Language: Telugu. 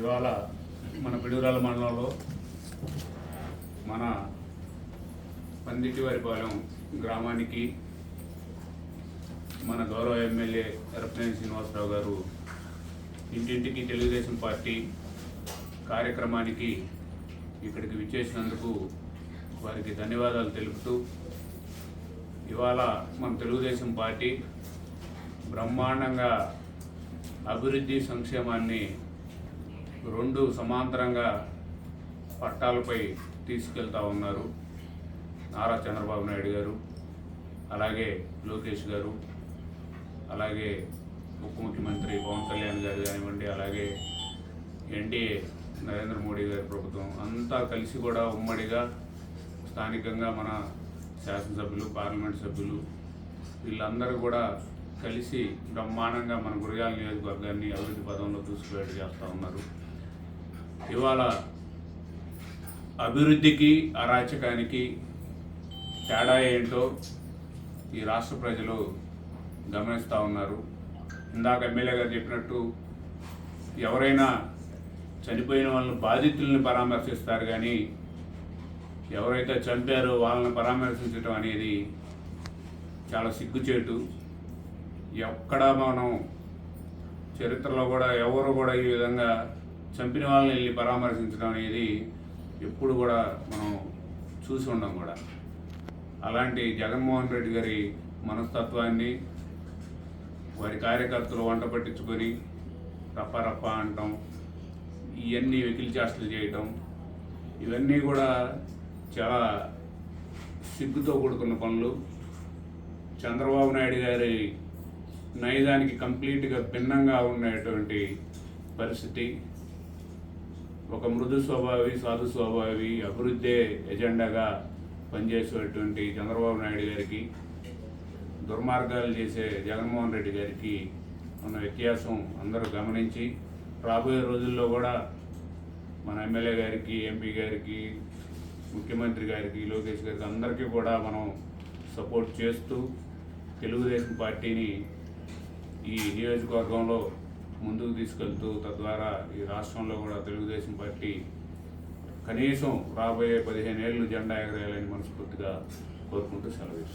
ఇవాళ మన పిడుగురాల మండలంలో మన పందిటివారిపాలెం గ్రామానికి మన గౌరవ ఎమ్మెల్యే ఎర్రపనేని శ్రీనివాసరావు గారు ఇంటింటికి తెలుగుదేశం పార్టీ కార్యక్రమానికి ఇక్కడికి విచ్చేసినందుకు వారికి ధన్యవాదాలు తెలుపుతూ ఇవాళ మన తెలుగుదేశం పార్టీ బ్రహ్మాండంగా అభివృద్ధి సంక్షేమాన్ని రెండు సమాంతరంగా పట్టాలపై తీసుకెళ్తా ఉన్నారు. నారా చంద్రబాబు నాయుడు గారు, అలాగే లోకేష్ గారు, అలాగే ఉప ముఖ్యమంత్రి పవన్ కళ్యాణ్ గారు కానివ్వండి, అలాగే ఎన్డీఏ నరేంద్ర మోడీ గారి ప్రభుత్వం అంతా కలిసి కూడా ఉమ్మడిగా స్థానికంగా మన శాసనసభ్యులు, పార్లమెంట్ సభ్యులు వీళ్ళందరూ కూడా కలిసి బ్రహ్మాండంగా మన గురజాల నియోజకవర్గాన్ని అభివృద్ధి పదంలో దూసుకుపోయేట్టు చేస్తూ ఉన్నారు. ఇవాళ అభివృద్ధికి అరాచకానికి తేడా ఏంటో ఈ రాష్ట్ర ప్రజలు గమనిస్తూ ఉన్నారు. ఇందాక ఎమ్మెల్యే గారు చెప్పినట్టు ఎవరైనా చనిపోయిన వాళ్ళని బాధితుల్ని పరామర్శిస్తారు, కానీ ఎవరైతే చంపారో వాళ్ళని పరామర్శించడం అనేది చాలా సిగ్గుచేటు. ఎక్కడ మనం చరిత్రలో కూడా ఎవరు కూడా ఈ విధంగా చంపిన వాళ్ళని వెళ్ళి పరామర్శించడం అనేది ఎప్పుడు కూడా మనం చూసి ఉన్నాం కూడా. అలాంటి జగన్మోహన్ రెడ్డి గారి మనస్తత్వాన్ని వారి కార్యకర్తలు వంట పట్టించుకొని రప్ప అంటాం, ఇవన్నీ వెకిలి చేష్టలు చేయటం, ఇవన్నీ కూడా చాలా సిగ్గుతో కూడుకున్న పనులు. చంద్రబాబు నాయుడు గారి నైజానికి కంప్లీట్గా భిన్నంగా ఉండేటువంటి పరిస్థితి. ఒక మృదు స్వభావి, సాధు స్వభావి, అభివృద్ధి ఎజెండాగా పనిచేసేటువంటి చంద్రబాబు నాయుడు గారికి, దుర్మార్గాలు చేసే జగన్మోహన్ రెడ్డి గారికి ఉన్న వ్యత్యాసం అందరూ గమనించి రాబోయే రోజుల్లో కూడా మన ఎమ్మెల్యే గారికి, ఎంపీ గారికి, ముఖ్యమంత్రి గారికి, లోకేష్ గారికి అందరికీ కూడా మనం సపోర్ట్ చేస్తూ తెలుగుదేశం పార్టీని ఈ నియోజకవర్గంలో ముందుకు తీసుకెళ్తూ తద్వారా ఈ రాష్ట్రంలో కూడా తెలుగుదేశం పార్టీ కనీసం రాబోయే 15 ఏళ్ళు జెండా ఎగరేయాలని మనస్ఫూర్తిగా కోరుకుంటూ సెలవు.